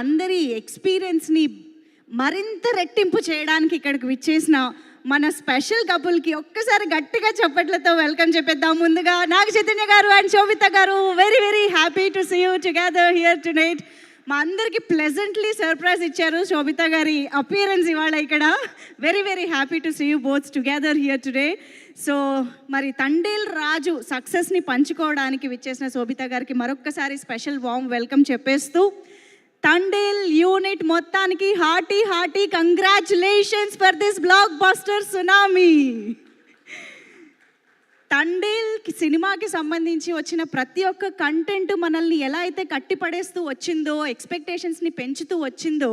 అందరి ఎక్స్పీరియన్స్ని మరింత రెట్టింపు చేయడానికి ఇక్కడికి విచ్చేసిన మన స్పెషల్ కపుల్కి ఒక్కసారి గట్టిగా చప్పట్లతో వెల్కమ్ చెప్పేద్దాం. ముందుగా నాగ చైతన్య గారు అండ్ శోభిత గారు, very very happy to see you together here tonight. మా అందరికి ప్లెజెంట్లీ సర్ప్రైజ్ ఇచ్చారు శోభిత గారి అపియరెన్స్ ఇవాళ ఇక్కడ. Very very happy to see you both together here today. So మరి తండేల్ రాజు సక్సెస్ని పంచుకోవడానికి విచ్చేసిన శోభిత గారికి మరొక్కసారి స్పెషల్ వార్మ్ వెల్కమ్ చెప్పేస్తూ, తండేల్ యూనిట్ మొత్తానికి hearty congratulations for this block buster tsunami. Thandel సినిమాకి సంబంధించి వచ్చిన ప్రతి ఒక్క కంటెంట్ మనల్ని ఎలా అయితే కట్టిపడేస్తూ వచ్చిందో, ఎక్స్పెక్టేషన్స్ని పెంచుతూ వచ్చిందో,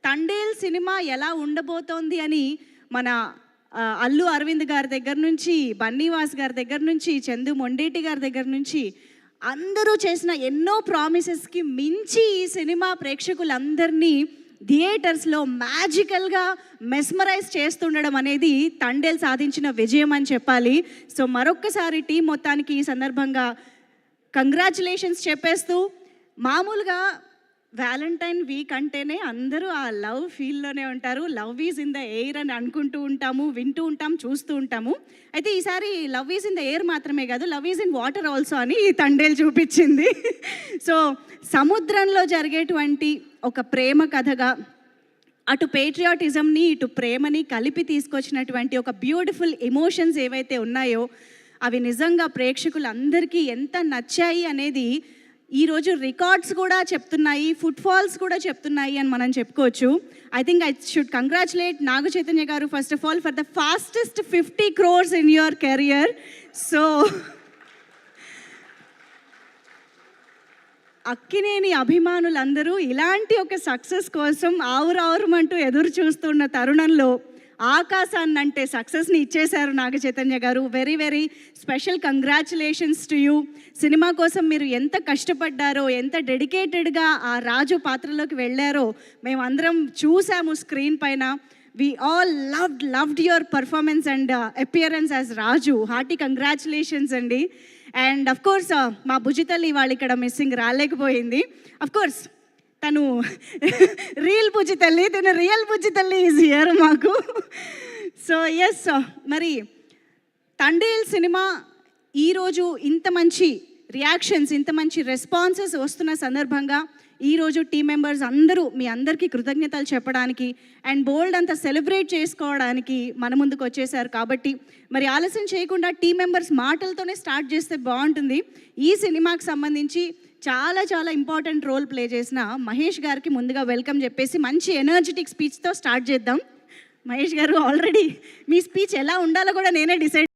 తండేల్ సినిమా ఎలా ఉండబోతోంది అని మన అల్లు అరవింద్ గారి దగ్గర నుంచి, బన్నీవాస్ గారి దగ్గర నుంచి, చందు మొండేటి గారి దగ్గర నుంచి అందరూ చేసిన ఎన్నో ప్రామిసెస్కి మించి ఈ సినిమా ప్రేక్షకులందరినీ థియేటర్స్లో మ్యాజికల్గా మెస్మరైజ్ చేస్తుండడం అనేది తండేల్ సాధించిన విజయం అని చెప్పాలి. సో మరొక్కసారి టీం మొత్తానికి ఈ సందర్భంగా కంగ్రాచులేషన్స్ చెప్పేస్తూ, మామూలుగా వ్యాలంటైన్ వీక్ అంటేనే అందరూ ఆ లవ్ ఫీల్లోనే ఉంటారు. Love is in the air అని అనుకుంటూ ఉంటాము, వింటూ ఉంటాం, చూస్తూ ఉంటాము. అయితే ఈసారి love is in the air మాత్రమే కాదు, love is in water also అని ఈ తండేల్ చూపించింది. సో సముద్రంలో జరిగేటువంటి ఒక ప్రేమ కథగా అటు పేట్రియాటిజంని ఇటు ప్రేమని కలిపి తీసుకొచ్చినటువంటి ఒక బ్యూటిఫుల్ ఎమోషన్స్ ఏవైతే ఉన్నాయో అవి నిజంగా ప్రేక్షకులందరికీ ఎంత నచ్చాయి అనేది ఈరోజు రికార్డ్స్ కూడా చెప్తున్నాయి, ఫుట్ఫాల్స్ కూడా చెప్తున్నాయి అని మనం చెప్పుకోవచ్చు. I think I should congratulate Naga Chaitanya garu first of all for the fastest 50 crores in your career. So Akkineni అభిమానులందరూ ఇలాంటి ఒక సక్సెస్ కోసం ఆవురావురమంటూ ఎదురు చూస్తున్న తరుణంలో ఆకాశాన్ని అంటే సక్సెస్ని ఇచ్చేశారు నాగ చైతన్య గారు. Very very special congratulations to you. Cinema కోసం మీరు ఎంత కష్టపడ్డారో, ఎంత డెడికేటెడ్గా ఆ రాజు పాత్రలోకి వెళ్ళారో మేమందరం చూసాము స్క్రీన్ పైన. We all loved your performance and appearance as Raju. Hearty congratulations అండి. అండ్ అఫ్ కోర్స్ మా భుజితల్లి వాళ్ళు ఇక్కడ మిస్సింగ్ రాలేకపోయింది. అఫ్ కోర్స్ తను రియల్ భుజితల్లి, తను రియల్ భుజితల్లి ఈజ్ హియర్ మాకు. సో ఎస్, మరి తండేల్ సినిమా ఈరోజు ఇంత మంచి రియాక్షన్స్, ఇంత మంచి రెస్పాన్సెస్ వస్తున్న సందర్భంగా ఈరోజు టీం మెంబర్స్ అందరూ మీ అందరికీ కృతజ్ఞతలు చెప్పడానికి అండ్ బోల్డ్ అంతా సెలబ్రేట్ చేసుకోవడానికి మన ముందుకు వచ్చేసారు. కాబట్టి మరి ఆలస్యం చేయకుండా టీం మెంబర్స్ మాటలతోనే స్టార్ట్ చేస్తే బాగుంటుంది. ఈ సినిమాకి సంబంధించి చాలా ఇంపార్టెంట్ రోల్ ప్లే చేసిన మహేష్ గారికి ముందుగా వెల్కమ్ చెప్పేసి మంచి ఎనర్జెటిక్ స్పీచ్తో స్టార్ట్ చేద్దాం. మహేష్ గారు, ఆల్రెడీ మీ స్పీచ్ ఎలా ఉండాలో కూడా నేనే డిసైడ్